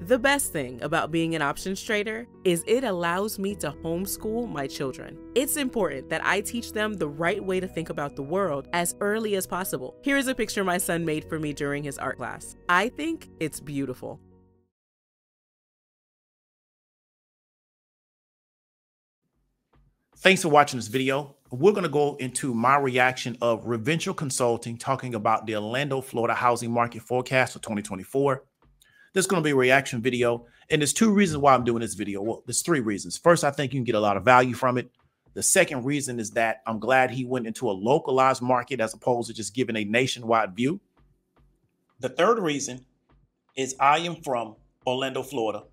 The best thing about being an options trader is it allows me to homeschool my children. It's important that I teach them the right way to think about the world as early as possible. Here's a picture my son made for me during his art class. I think it's beautiful. Thanks for watching this video. We're going to go into my reaction of Reventure Consulting talking about the Orlando, Florida housing market forecast for 2024. This is going to be a reaction video, and there's two reasons why I'm doing this video. Well, there's three reasons. First, I think you can get a lot of value from it. The second reason is that I'm glad he went into a localized market as opposed to just giving a nationwide view. The third reason is I am from Orlando, Florida.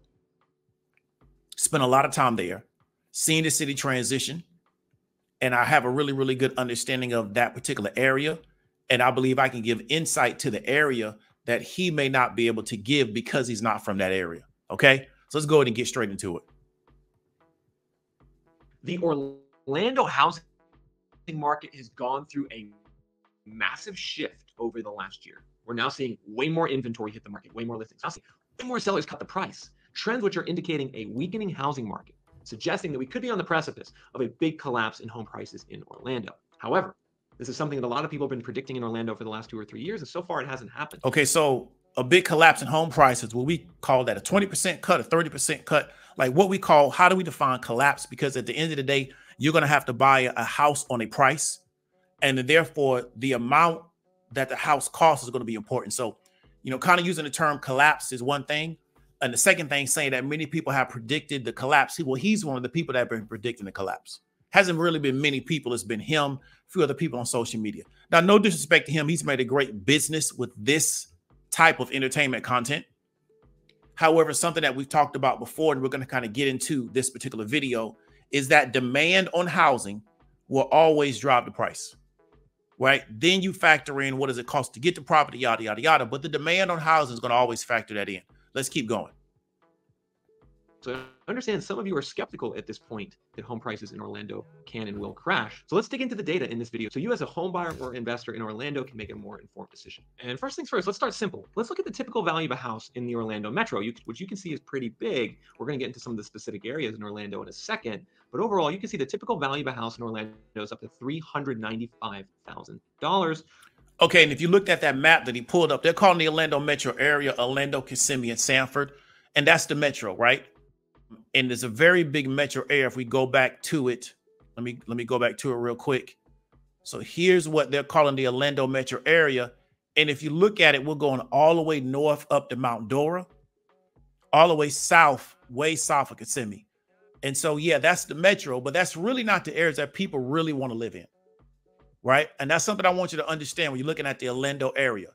Spent a lot of time there, seeing the city transition, and I have a really, really good understanding of that particular area. And I believe I can give insight to the area that he may not be able to give because he's not from that area. Okay, so let's go ahead and get straight into it. The Orlando housing market has gone through a massive shift over the last year. We're now seeing way more inventory hit the market, way more listings, way more sellers cut the price. Trends which are indicating a weakening housing market, suggesting that we could be on the precipice of a big collapse in home prices in Orlando. However, this is something that a lot of people have been predicting in Orlando for the last 2 or 3 years, and so far it hasn't happened. Okay, so a big collapse in home prices, will we call that a 20% cut, a 30% cut? Like what we call, how do we define collapse? Because at the end of the day, you're going to have to buy a house on a price, and therefore the amount that the house costs is going to be important. So, you know, kind of using the term collapse is one thing. And the second thing, saying that many people have predicted the collapse. Well, he's one of the people that have been predicting the collapse. Hasn't really been many people. It's been him, a few other people on social media. Now, no disrespect to him. He's made a great business with this type of entertainment content. However, something that we've talked about before, and we're going to kind of get into this particular video, is that demand on housing will always drive the price, right? Then you factor in what does it cost to get the property, yada, yada, yada. But the demand on housing is going to always factor that in. Let's keep going. So I understand some of you are skeptical at this point that home prices in Orlando can and will crash. So let's dig into the data in this video so you as a home buyer or investor in Orlando can make a more informed decision. And first things first, let's start simple. Let's look at the typical value of a house in the Orlando metro, which you can see is pretty big. We're going to get into some of the specific areas in Orlando in a second. But overall, you can see the typical value of a house in Orlando is up to $395,000. Okay, and if you looked at that map that he pulled up, they're calling the Orlando metro area Orlando, Kissimmee, and Sanford. And that's the metro, right? And there's a very big metro area. If we go back to it, let me go back to it real quick. So here's what they're calling the Orlando metro area. And if you look at it, we're going all the way north up to Mount Dora, all the way south, way south of Kissimmee. And so, yeah, that's the metro, but that's really not the areas that people really want to live in, right? And that's something I want you to understand when you're looking at the Orlando area.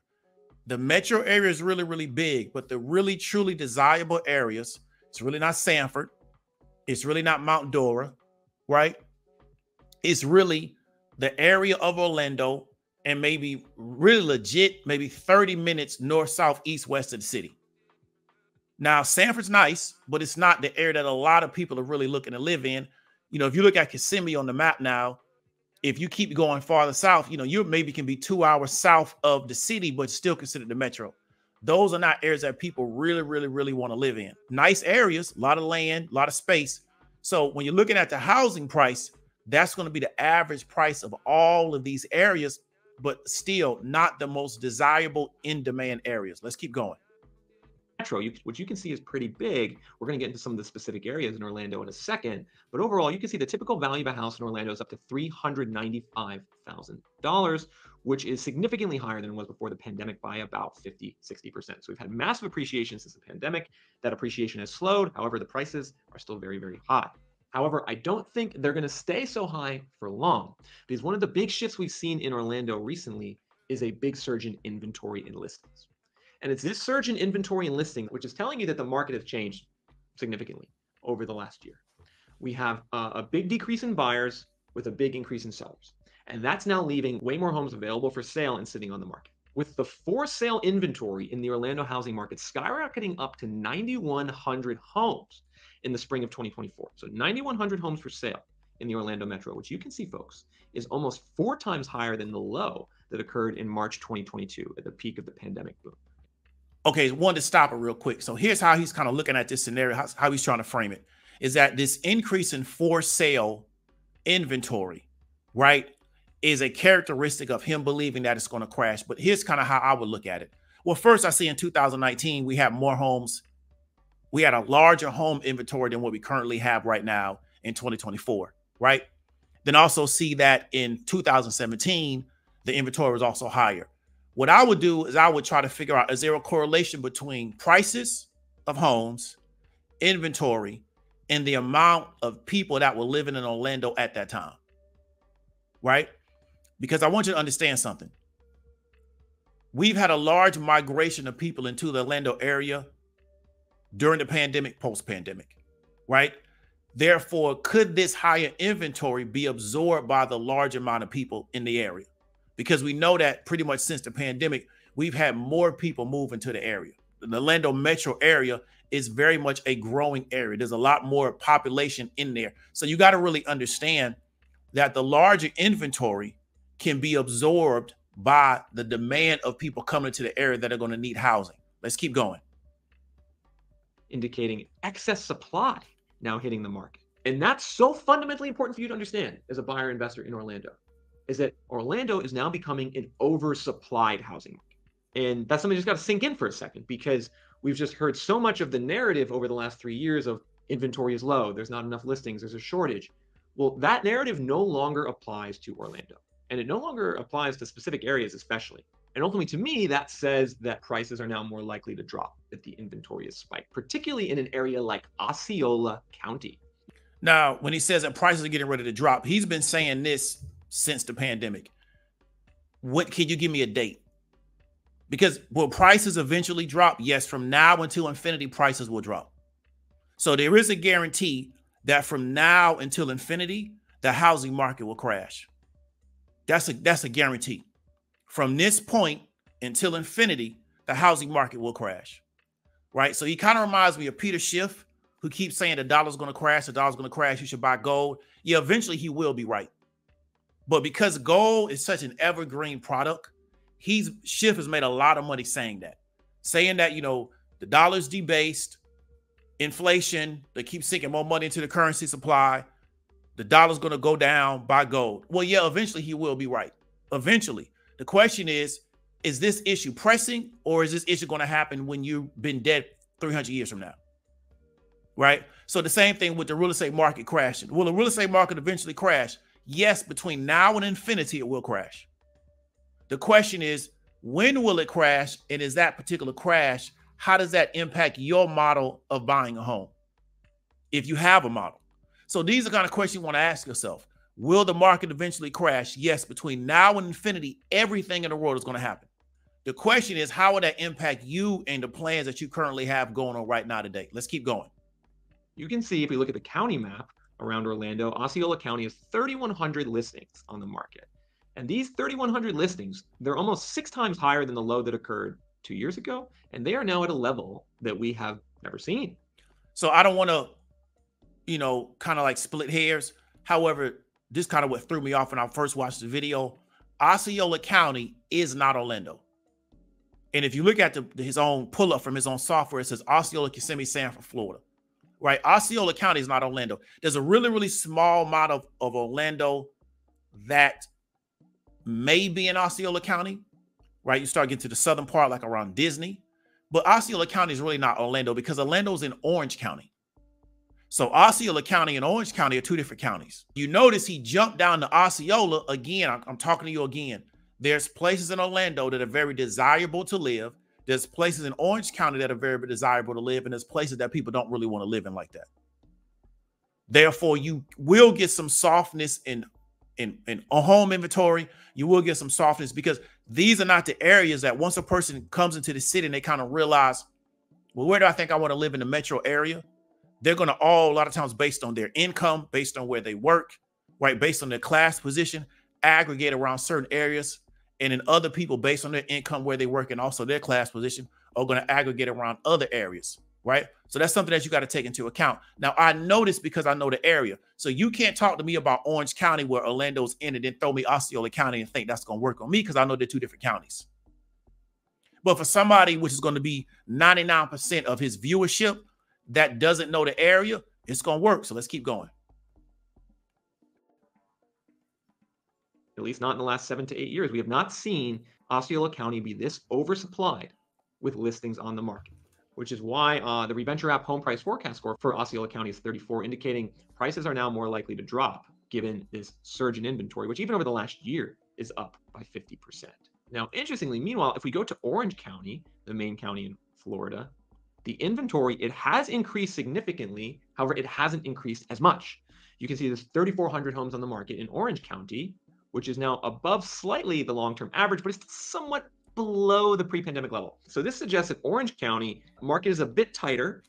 The metro area is really, really big, but the really, truly desirable areas, it's really not Sanford. It's really not Mount Dora, right? It's really the area of Orlando and maybe really legit, maybe 30 minutes north, south, east, west of the city. Now, Sanford's nice, but it's not the area that a lot of people are really looking to live in. You know, if you look at Kissimmee on the map now, if you keep going farther south, you know, you maybe can be 2 hours south of the city, but still considered the metro. Those are not areas that people really, really, really want to live in. Nice areas, a lot of land, a lot of space. So when you're looking at the housing price, that's going to be the average price of all of these areas, but still not the most desirable in-demand areas. Let's keep going. Metro, which you can see is pretty big. We're going to get into some of the specific areas in Orlando in a second. But overall, you can see the typical value of a house in Orlando is up to $395,000, which is significantly higher than it was before the pandemic by about 50, 60%. So we've had massive appreciation since the pandemic. That appreciation has slowed. However, the prices are still very, very high. However, I don't think they're going to stay so high for long, because one of the big shifts we've seen in Orlando recently is a big surge in inventory and listings. And it's this surge in inventory and listing, which is telling you that the market has changed significantly over the last year. We have a big decrease in buyers with a big increase in sellers. And that's now leaving way more homes available for sale and sitting on the market. With the for sale inventory in the Orlando housing market skyrocketing up to 9,100 homes in the spring of 2024. So 9,100 homes for sale in the Orlando metro, which you can see, folks, is almost 4 times higher than the low that occurred in March 2022 at the peak of the pandemic boom. Okay, wanted to stop it real quick. So here's how he's kind of looking at this scenario, how he's trying to frame it, is that this increase in for sale inventory, right, is a characteristic of him believing that it's going to crash. But here's kind of how I would look at it. Well, first, I see in 2019, we have more homes. We had a larger home inventory than what we currently have right now in 2024, right? Then also see that in 2017, the inventory was also higher. What I would do is I would try to figure out, is there a correlation between prices of homes, inventory, and the amount of people that were living in Orlando at that time, right? Because I want you to understand something. We've had a large migration of people into the Orlando area during the pandemic, post-pandemic, right? Therefore, could this higher inventory be absorbed by the large amount of people in the area? Because we know that pretty much since the pandemic, we've had more people move into the area. The Orlando metro area is very much a growing area. There's a lot more population in there. So you got to really understand that the larger inventory can be absorbed by the demand of people coming to the area that are going to need housing. Let's keep going. Indicating excess supply now hitting the market. And that's so fundamentally important for you to understand as a buyer investor in Orlando, is that Orlando is now becoming an oversupplied housing market. And that's something that's got to sink in for a second, because we've just heard so much of the narrative over the last 3 years of inventory is low, there's not enough listings, there's a shortage. Well, that narrative no longer applies to Orlando, and it no longer applies to specific areas especially. And ultimately, to me, that says that prices are now more likely to drop if the inventory is spiked, particularly in an area like Osceola County. Now, when he says that prices are getting ready to drop, he's been saying this since the pandemic. What, can you give me a date? Because will prices eventually drop? Yes, from now until infinity, prices will drop. So there is a guarantee that from now until infinity, the housing market will crash. That's a guarantee. From this point until infinity, the housing market will crash, right? So he kind of reminds me of Peter Schiff, who keeps saying the dollar's going to crash, the dollar's going to crash, you should buy gold. Yeah, eventually he will be right. But because gold is such an evergreen product, Schiff has made a lot of money saying that, you know, the dollar's debased, inflation, they keep sinking more money into the currency supply, the dollar's going to go down, buy gold. Well, yeah, eventually he will be right. Eventually. The question is this issue pressing, or is this issue going to happen when you've been dead 300 years from now? Right? So the same thing with the real estate market crashing. Will the real estate market eventually crash? Yes, between now and infinity, it will crash. The question is, when will it crash? And is that particular crash, how does that impact your model of buying a home? If you have a model. So these are the kind of questions you want to ask yourself. Will the market eventually crash? Yes, between now and infinity, everything in the world is going to happen. The question is, how will that impact you and the plans that you currently have going on right now today? Let's keep going. You can see, if we look at the county map around Orlando, Osceola County has 3,100 listings on the market. And these 3,100 listings, they're almost 6 times higher than the low that occurred 2 years ago. And they are now at a level that we have never seen. So I don't want to, you know, kind of like split hairs. However, this kind of what threw me off when I first watched the video. Osceola County is not Orlando. And if you look at his own pull-up from his own software, it says Osceola, Kissimmee, Sanford, Florida. Right? Osceola County is not Orlando. There's a really, really small amount of Orlando that may be in Osceola County. Right? You start getting to the southern part, like around Disney. But Osceola County is really not Orlando, because Orlando's in Orange County. So Osceola County and Orange County are 2 different counties. You notice he jumped down to Osceola again. I'm talking to you again. There's places in Orlando that are very desirable to live. There's places in Orange County that are very desirable to live. And there's places that people don't really want to live in like that. Therefore, you will get some softness in home inventory. You will get some softness, because these are not the areas that once a person comes into the city and they kind of realize, well, where do I think I want to live in the metro area? They're going to a lot of times based on their income, based on where they work, right? Based on their class position, aggregate around certain areas. And then other people based on their income, where they work, and also their class position, are going to aggregate around other areas, right? So that's something that you got to take into account. Now, I know this because I know the area. So you can't talk to me about Orange County, where Orlando's in, and then throw me Osceola County and think that's going to work on me, because I know they're 2 different counties. But for somebody which is going to be 99% of his viewership that doesn't know the area, it's going to work. So let's keep going. At least not in the last 7 to 8 years. We have not seen Osceola County be this oversupplied with listings on the market, which is why the Reventure app home price forecast score for Osceola County is 34, indicating prices are now more likely to drop given this surge in inventory, which even over the last year is up by 50%. Now, interestingly, meanwhile, if we go to Orange County, the main county in Florida, the inventory, it has increased significantly. However, it hasn't increased as much. You can see there's 3,400 homes on the market in Orange County, which is now above slightly the long-term average, but it's somewhat below the pre-pandemic level. So this suggests that Orange County market is a bit tighter.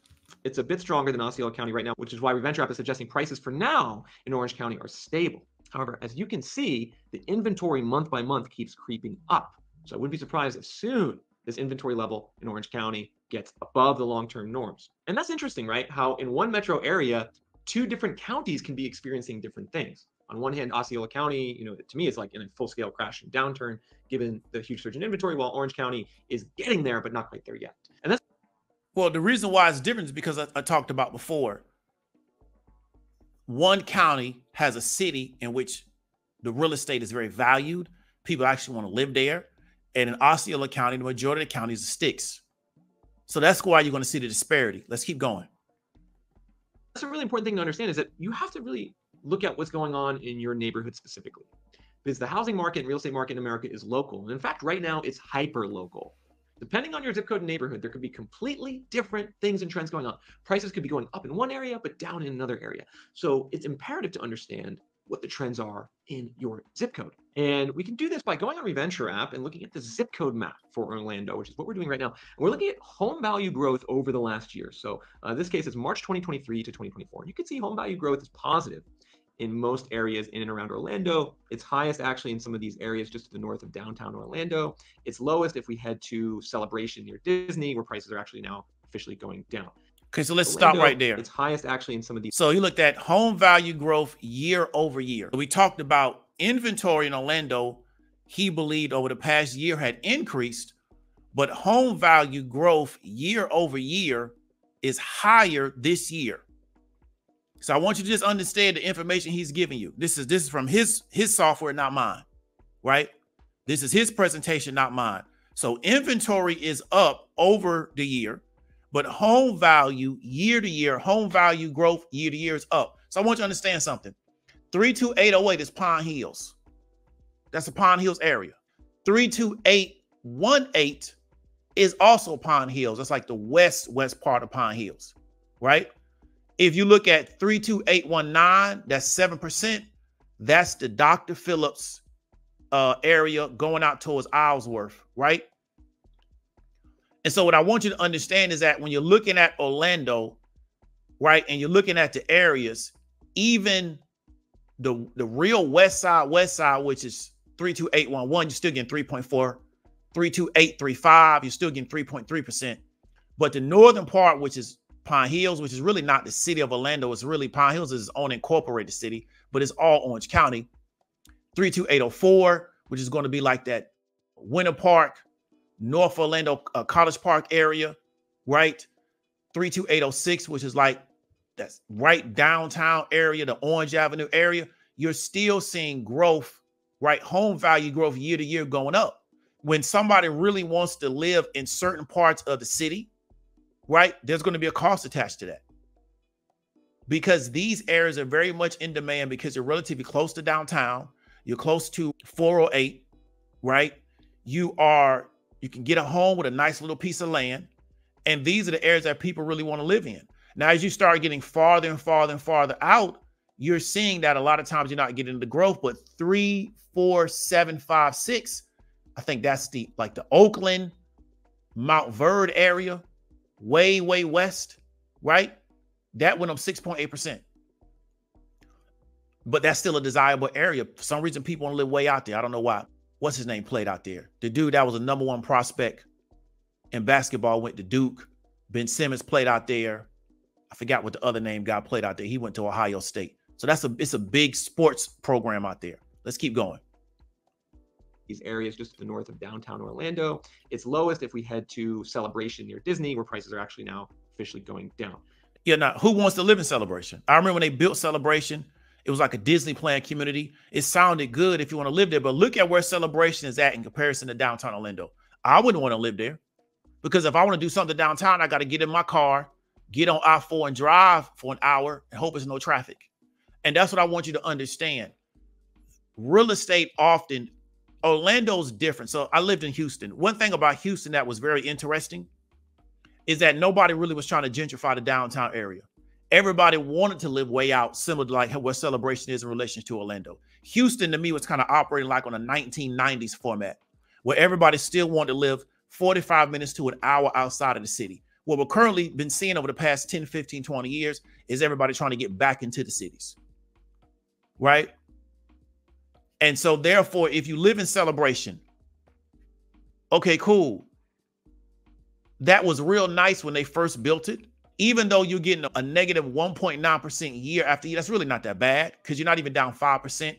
It's a bit stronger than Osceola County right now, which is why Reventure app is suggesting prices for now in Orange County are stable. However, as you can see, the inventory month by month keeps creeping up. So I wouldn't be surprised if soon this inventory level in Orange County gets above the long-term norms. And that's interesting, right? How in one metro area, 2 different counties can be experiencing different things. On one hand, Osceola County, to me, it's like in a full-scale crash and downturn, given the huge surge in inventory, while Orange County is getting there, but not quite there yet. And that's well, the reason why it's different is because I talked about before. One county has a city in which the real estate is very valued. People actually want to live there. And in Osceola County, the majority of the counties are sticks. So that's why you're going to see the disparity. Let's keep going. a really important thing to understand is that you have to really look at what's going on in your neighborhood specifically. Because the housing market and real estate market in America is local. And in fact, right now, it's hyper local. Depending on your zip code and neighborhood, there could be completely different things and trends going on. Prices could be going up in one area, but down in another area. So it's imperative to understand what the trends are in your zip code. And we can do this by going on Reventure app and looking at the zip code map for Orlando, which is what we're doing right now. And we're looking at home value growth over the last year. So in this case, it's March 2023 to 2024. And you can see home value growth is positive in most areas in and around Orlando. It's highest actually in some of these areas just to the north of downtown Orlando. It's lowest if we head to Celebration near Disney, where prices are actually now officially going down. Okay, so let's Orlando, stop right there. It's highest actually in some of these. So you looked at home value growth year over year. We talked about inventory in Orlando. He believed over the past year had increased, but home value growth year over year is higher this year. So I want you to just understand the information he's giving you. This is from his software, not mine, right? This is his presentation, not mine. So inventory is up over the year, but home value year to year, home value growth year to year is up. So I want you to understand something. 32808 is Pine Hills. That's the Pine Hills area. 32818 is also Pine Hills. That's like the west part of Pine Hills, right? If you look at 32819, that's 7%. That's the Dr. Phillips area going out towards Islesworth, right? And so what I want you to understand is that when you're looking at Orlando, right, and you're looking at the areas, even the real west side, which is 32811, you're still getting 3.4, 32835, you're still getting 3.3%. But the northern part, which is Pine Hills, which is really not the city of Orlando, it's really Pine Hills is its own incorporated city, but it's all Orange County. 32804, which is going to be like that Winter Park, North Orlando College Park area, right? 32806, which is like that's right downtown area, the Orange Avenue area. You're still seeing growth, right? Home value growth year to year going up. When somebody really wants to live in certain parts of the city, right, there's going to be a cost attached to that, because these areas are very much in demand because you're relatively close to downtown. You're close to 408, right? You can get a home with a nice little piece of land. And these are the areas that people really want to live in. Now, as you start getting farther and farther and farther out, you're seeing that a lot of times you're not getting the growth, but 3, 4, 7, 5, 6, I think that's the Oakland, Mount Verde area, way west, right? That went up 6.8%. But that's still a desirable area. For some reason, people want to live way out there. I don't know why. What's his name played out there? The dude that was a #1 prospect in basketball went to Duke. Ben Simmons played out there. I forgot what the other name guy played out there. He went to Ohio State. So it's a big sports program out there. Let's keep going. these areas just to the north of downtown Orlando. It's lowest if we head to Celebration near Disney, where prices are actually now officially going down. Yeah, now who wants to live in Celebration? I remember when they built Celebration, it was like a Disneyland community. It sounded good if you want to live there, but look at where Celebration is at in comparison to downtown Orlando. I wouldn't want to live there because if I want to do something downtown, I got to get in my car, get on I-4 and drive for an hour and hope there's no traffic. And that's what I want you to understand. Real estate often, Orlando's different. So I lived in Houston. One thing about Houston that was very interesting is that nobody really was trying to gentrify the downtown area. Everybody wanted to live way out, similar to like what Celebration is in relation to Orlando. Houston, to me, was kind of operating like on a 1990s format, where everybody still wanted to live 45 minutes to an hour outside of the city. What we're currently been seeing over the past 10, 15, 20 years is everybody trying to get back into the cities, right? And so therefore, if you live in Celebration, okay, cool. That was real nice when they first built it. Even though you're getting a negative 1.9% year after year, that's really not that bad because you're not even down 5%,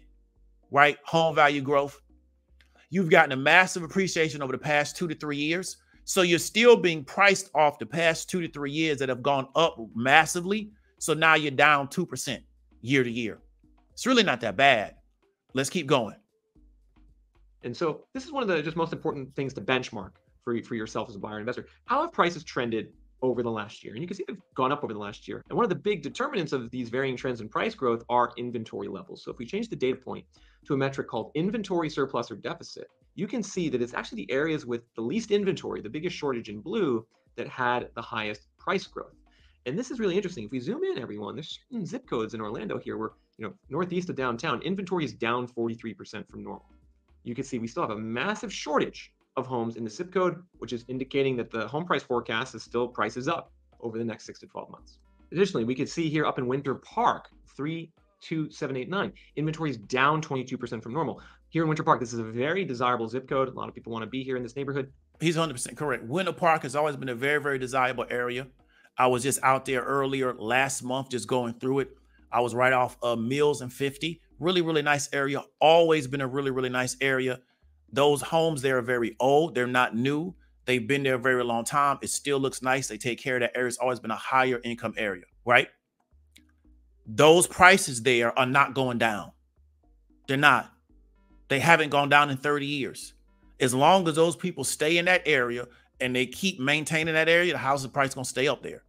right? Home value growth. You've gotten a massive appreciation over the past 2 to 3 years. So you're still being priced off the past 2 to 3 years that have gone up massively. So now you're down 2% year to year. It's really not that bad. Let's keep going. And so this is one of the just most important things to benchmark for yourself as a buyer and investor. How have prices trended over the last year? And you can see they've gone up over the last year. And one of the big determinants of these varying trends in price growth are inventory levels. So if we change the data point to a metric called inventory surplus or deficit, you can see that it's actually the areas with the least inventory, the biggest shortage in blue, that had the highest price growth. And this is really interesting. If we zoom in, everyone, there's certain zip codes in Orlando here where, northeast of downtown, inventory is down 43% from normal. You can see we still have a massive shortage of homes in the zip code, which is indicating that the home price forecast is still prices up over the next 6 to 12 months. Additionally, we can see here up in Winter Park, 32789, inventory is down 22% from normal. Here in Winter Park, this is a very desirable zip code. A lot of people want to be here in this neighborhood. He's 100% correct. Winter Park has always been a very, very desirable area. I was just out there earlier last month, just going through it. I was right off Mills and 50. Really, really nice area. Always been a really, really nice area. Those homes there are very old. They're not new. They've been there a very long time. It still looks nice. They take care of that area. It's always been a higher income area, right? Those prices there are not going down. They're not. They haven't gone down in 30 years. As long as those people stay in that area and they keep maintaining that area, the housing price is going to stay up there.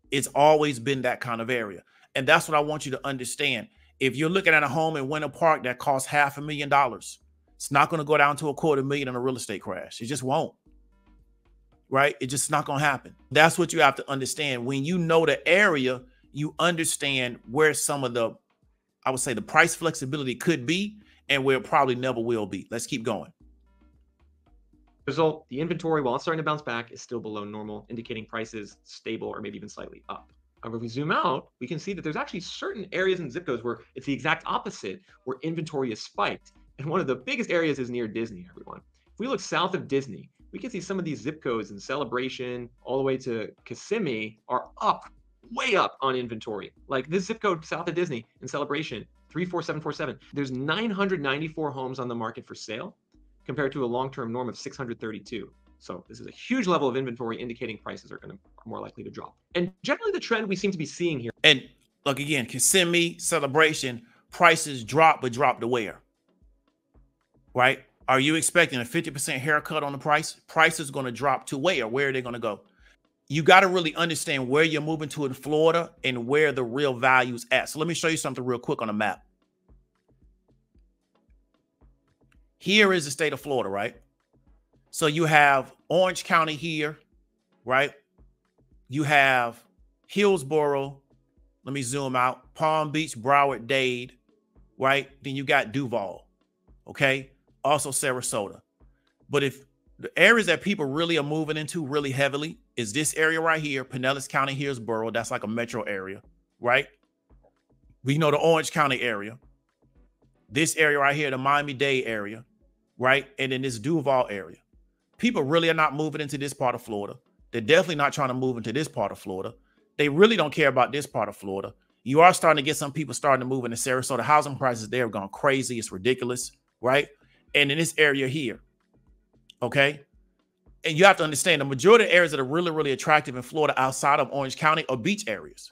It's always been that kind of area. And that's what I want you to understand. If you're looking at a home in Winter Park that costs $500,000, it's not going to go down to $250,000 in a real estate crash. It just won't, right? It's just not going to happen. That's what you have to understand. When you know the area, you understand where some of the, I would say, the price flexibility could be and where it probably never will be. Let's keep going. Result, the inventory, while it's starting to bounce back, is still below normal, indicating prices stable or maybe even slightly up. However, if we zoom out, we can see that there's actually certain areas in zip codes where it's the exact opposite, where inventory is spiked. And one of the biggest areas is near Disney, everyone. If we look south of Disney, we can see some of these zip codes in Celebration all the way to Kissimmee are up, way up on inventory. Like this zip code south of Disney in Celebration, 34747. There's 994 homes on the market for sale compared to a long-term norm of 632. So this is a huge level of inventory indicating prices are more likely to drop. And generally the trend we seem to be seeing here. And look again, Kissimmee, Celebration, prices drop, but drop to where? Right? Are you expecting a 50% haircut on the price? Price is going to drop to where? Where are they going to go? You got to really understand where you're moving to in Florida and where the real value's at. So let me show you something real quick on a map. Here is the state of Florida, right? So you have Orange County here, right? You have Hillsborough. Let me zoom out. Palm Beach, Broward, Dade, right? Then you got Duval, okay? Also Sarasota. But if the areas that people really are moving into really heavily is this area right here, Pinellas County, Hillsborough. That's like a metro area, right? We know the Orange County area. This area right here, the Miami-Dade area, right? And then this Duval area. People really are not moving into this part of Florida. They're definitely not trying to move into this part of Florida. They really don't care about this part of Florida. You are starting to get some people starting to move into Sarasota. Housing prices there have gone crazy. It's ridiculous, right? and in this area here. Okay. And you have to understand the majority of areas that are really, really attractive in Florida outside of Orange County are beach areas.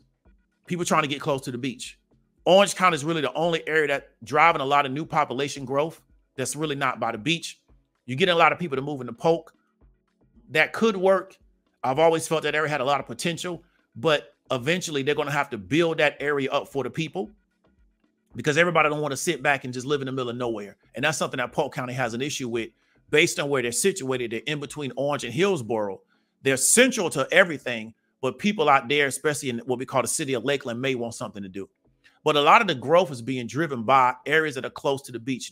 People trying to get close to the beach. Orange County is really the only area that driving a lot of new population growth that's really not by the beach. You're getting a lot of people to move into Polk. That could work. I've always felt that area had a lot of potential, but eventually they're going to have to build that area up for the people because everybody don't want to sit back and just live in the middle of nowhere. And that's something that Polk County has an issue with based on where they're situated. They're in between Orange and Hillsborough. They're central to everything, but people out there, especially in what we call the city of Lakeland, may want something to do. But a lot of the growth is being driven by areas that are close to the beach.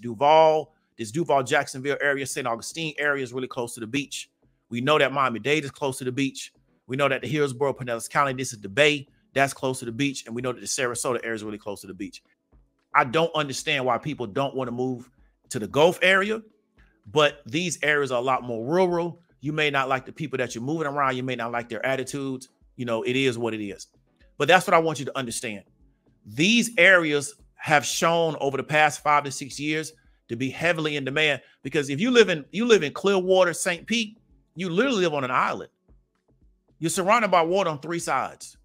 This Duval, Jacksonville area, St. Augustine area is really close to the beach. We know that Miami-Dade is close to the beach. We know that the Hillsborough, Pinellas County, this is the Bay, that's close to the beach. And we know that the Sarasota area is really close to the beach. I don't understand why people don't want to move to the Gulf area, but these areas are a lot more rural. You may not like the people that you're moving around. You may not like their attitudes. You know, it is what it is. But that's what I want you to understand. These areas have shown over the past 5 to 6 years to be heavily in demand because if you live in Clearwater, St. Pete, you literally live on an island. You're surrounded by water on 3 sides,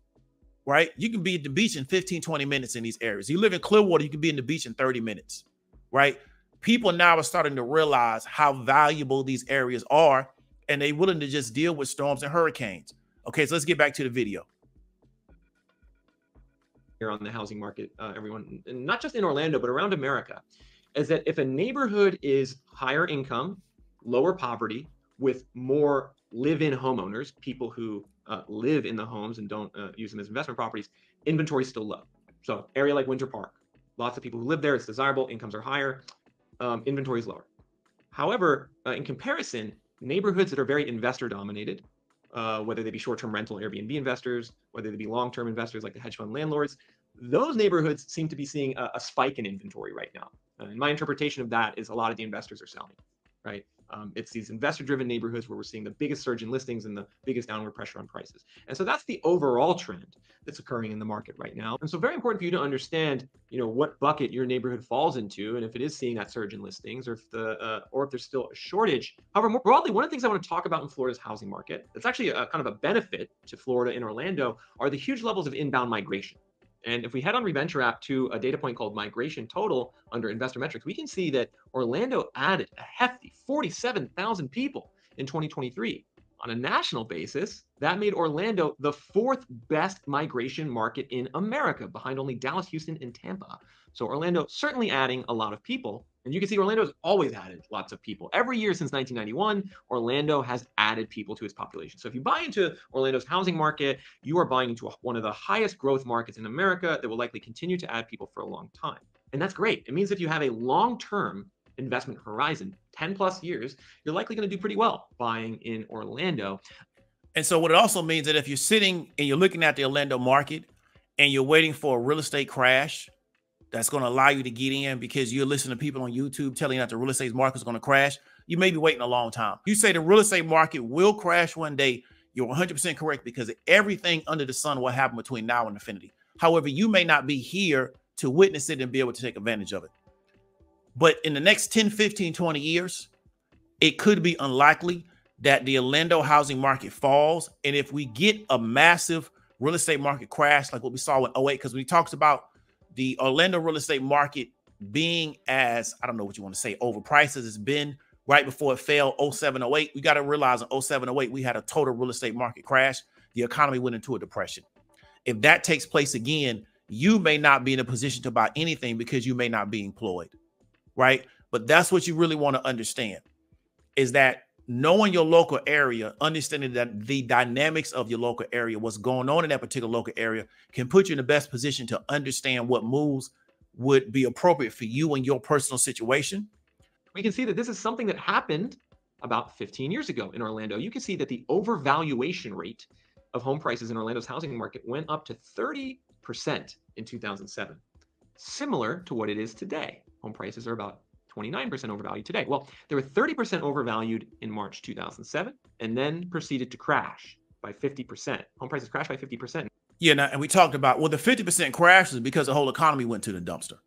right? You can be at the beach in 15, 20 minutes in these areas. You live in Clearwater, you can be in the beach in 30 minutes, right? People now are starting to realize how valuable these areas are, and they're willing to just deal with storms and hurricanes. Okay, so let's get back to the video. Here on the housing market, everyone, and not just in Orlando, but around America, is that if a neighborhood is higher income, lower poverty, with more live-in homeowners, people who live in the homes and don't use them as investment properties, inventory is still low. So area like Winter Park, lots of people who live there, it's desirable, incomes are higher, inventory is lower. However, in comparison, neighborhoods that are very investor dominated, whether they be short-term rental Airbnb investors, whether they be long-term investors like the hedge fund landlords, those neighborhoods seem to be seeing a spike in inventory right now. And my interpretation of that is a lot of the investors are selling, right? It's these investor-driven neighborhoods where we're seeing the biggest surge in listings and the biggest downward pressure on prices. And so that's the overall trend that's occurring in the market right now. And so very important for you to understand, you know, what bucket your neighborhood falls into, and if it is seeing that surge in listings, or if there's still a shortage. However, more broadly, one of the things I want to talk about in Florida's housing market, that's actually a kind of a benefit to Florida and Orlando, are the huge levels of inbound migration. And if we head on Reventure app to a data point called migration total under investor metrics, we can see that Orlando added a hefty 47,000 people in 2023. On a national basis, that made Orlando the 4th best migration market in America, behind only Dallas, Houston, and Tampa. So Orlando certainly adding a lot of people. And you can see Orlando's always added lots of people. Every year since 1991, Orlando has added people to its population. So if you buy into Orlando's housing market, you are buying into one of the highest growth markets in America that will likely continue to add people for a long time. And that's great. It means if you have a long-term investment horizon, 10 plus years, you're likely going to do pretty well buying in Orlando. And so what it also means that if you're sitting and you're looking at the Orlando market and you're waiting for a real estate crash that's going to allow you to get in because you're listening to people on YouTube telling you that the real estate market is going to crash, you may be waiting a long time. You say the real estate market will crash one day, you're 100% correct, because everything under the sun will happen between now and infinity. However, you may not be here to witness it and be able to take advantage of it. But in the next 10, 15, 20 years, it could be unlikely that the Orlando housing market falls. And if we get a massive real estate market crash, like what we saw in 08, because we talked about the Orlando real estate market being as, I don't know what you want to say, overpriced as it's been right before it fell 07, 08. We got to realize in 07, 08, we had a total real estate market crash. The economy went into a depression. If that takes place again, you may not be in a position to buy anything because you may not be employed, right? But that's what you really want to understand, is that knowing your local area, understanding that the dynamics of your local area, what's going on in that particular local area, can put you in the best position to understand what moves would be appropriate for you and your personal situation. We can see that this is something that happened about 15 years ago in Orlando. You can see that the overvaluation rate of home prices in Orlando's housing market went up to 30% in 2007, similar to what it is today. Home prices are about 29% overvalued today. Well, they were 30% overvalued in March 2007 and then proceeded to crash by 50%. Home prices crashed by 50%. Yeah, now, and we talked about, well, the 50% crash is because the whole economy went to the dumpster,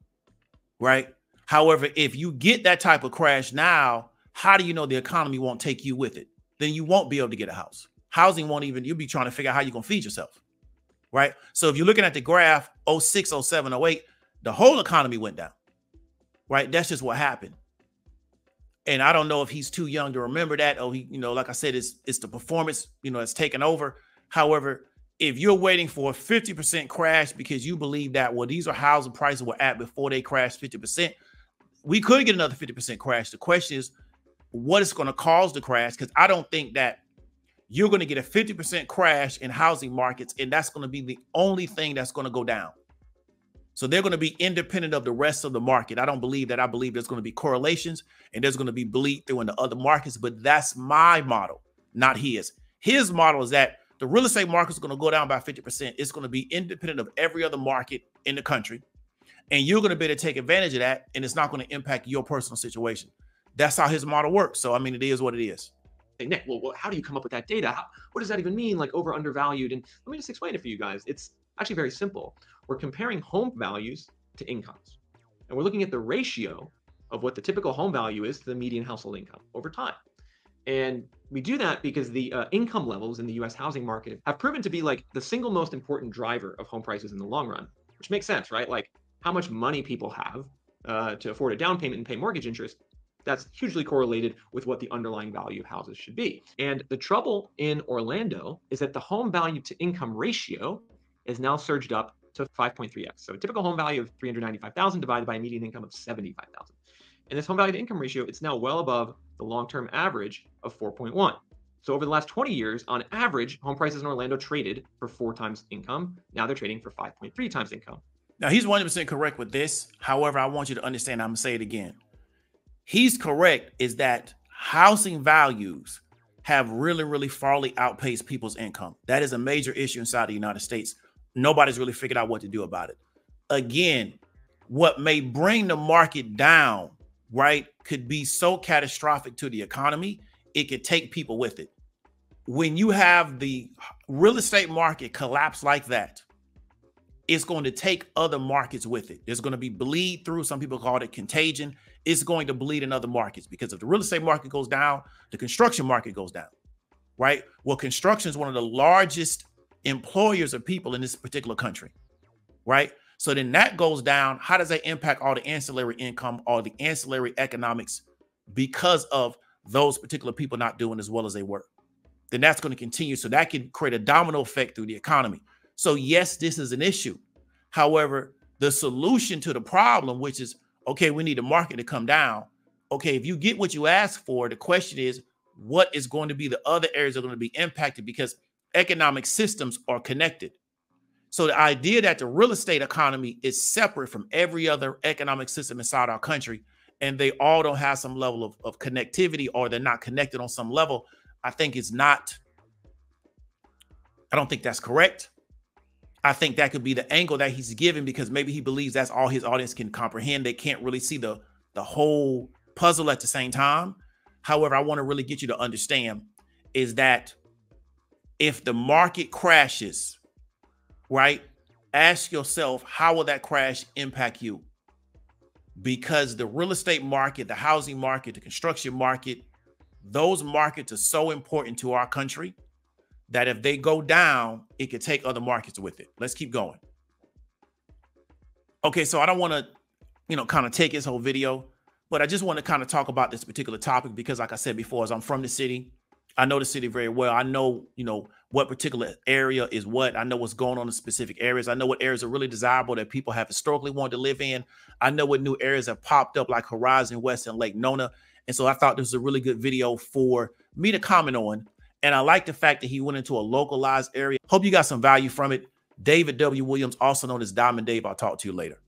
right? However, if you get that type of crash now, how do you know the economy won't take you with it? Then you won't be able to get a house. Housing won't even, you'll be trying to figure out how you're going to feed yourself, right? So if you're looking at the graph, 06, 07, 08, the whole economy went down, right? That's just what happened. And I don't know if he's too young to remember that. Oh, he, like I said, it's the performance, it's taken over. However, if you're waiting for a 50% crash because you believe that, well, these are housing prices were at before they crashed 50%, we could get another 50% crash. The question is, what is going to cause the crash? Because I don't think that you're going to get a 50% crash in housing markets, and that's going to be the only thing that's going to go down. So they're going to be independent of the rest of the market. I don't believe that. I believe there's going to be correlations and there's going to be bleed through into other markets, but that's my model, not his. His model is that the real estate market is going to go down by 50%. It's going to be independent of every other market in the country. And you're going to be able to take advantage of that, and it's not going to impact your personal situation. That's how his model works. So, I mean, it is what it is. Hey, Nick, well, how do you come up with that data? What does that even mean, like over undervalued? And let me just explain it for you guys. It's actually very simple. We're comparing home values to incomes. And we're looking at the ratio of what the typical home value is to the median household income over time. And we do that because the income levels in the US housing market have proven to be like the single most important driver of home prices in the long run, which makes sense, right? Like how much money people have to afford a down payment and pay mortgage interest. That's hugely correlated with what the underlying value of houses should be. And the trouble in Orlando is that the home value to income ratio is now surged up to 5.3x. So a typical home value of 395,000 divided by a median income of 75,000. And this home value to income ratio, it's now well above the long-term average of 4.1. So over the last 20 years, on average, home prices in Orlando traded for 4 times income. Now they're trading for 5.3 times income. Now he's 100% correct with this. However, I want you to understand, I'm gonna say it again. He's correct is that housing values have really, really farly outpaced people's income. That is a major issue inside the United States. Nobody's really figured out what to do about it. Again, what may bring the market down, right, could be so catastrophic to the economy, it could take people with it. When you have the real estate market collapse like that, it's going to take other markets with it. There's going to be bleed through. Some people call it contagion. It's going to bleed in other markets because if the real estate market goes down, the construction market goes down, right? Well, construction is one of the largest employers of people in this particular country, right? So then that goes down. How does that impact all the ancillary income, all the ancillary economics because of those particular people not doing as well as they were? Then that's going to continue. So that can create a domino effect through the economy. So yes, this is an issue. However, the solution to the problem, which is, okay, we need the market to come down. Okay, if you get what you ask for, the question is, what is going to be the other areas that are going to be impacted because economic systems are connected. So the idea that the real estate economy is separate from every other economic system inside our country, and they all don't have some level of connectivity, or they're not connected on some level, I think is not, I don't think that's correct. I think that could be the angle that he's given because maybe he believes that's all his audience can comprehend. They can't really see the whole puzzle at the same time. However, I want to really get you to understand is that if the market crashes, right, ask yourself, how will that crash impact you? Because the real estate market, the housing market, the construction market, those markets are so important to our country that if they go down, it could take other markets with it. Let's keep going. Okay, so I don't want to, kind of take this whole video, but I just want to kind of talk about this particular topic because, like I said before, as I'm from the city, I know the city very well. I know, what particular area is what. I know what's going on in specific areas. I know what areas are really desirable that people have historically wanted to live in. I know what new areas have popped up like Horizon West and Lake Nona. And so I thought this was a really good video for me to comment on. And I like the fact that he went into a localized area. Hope you got some value from it. David W. Williams, also known as Diamond Dave. I'll talk to you later.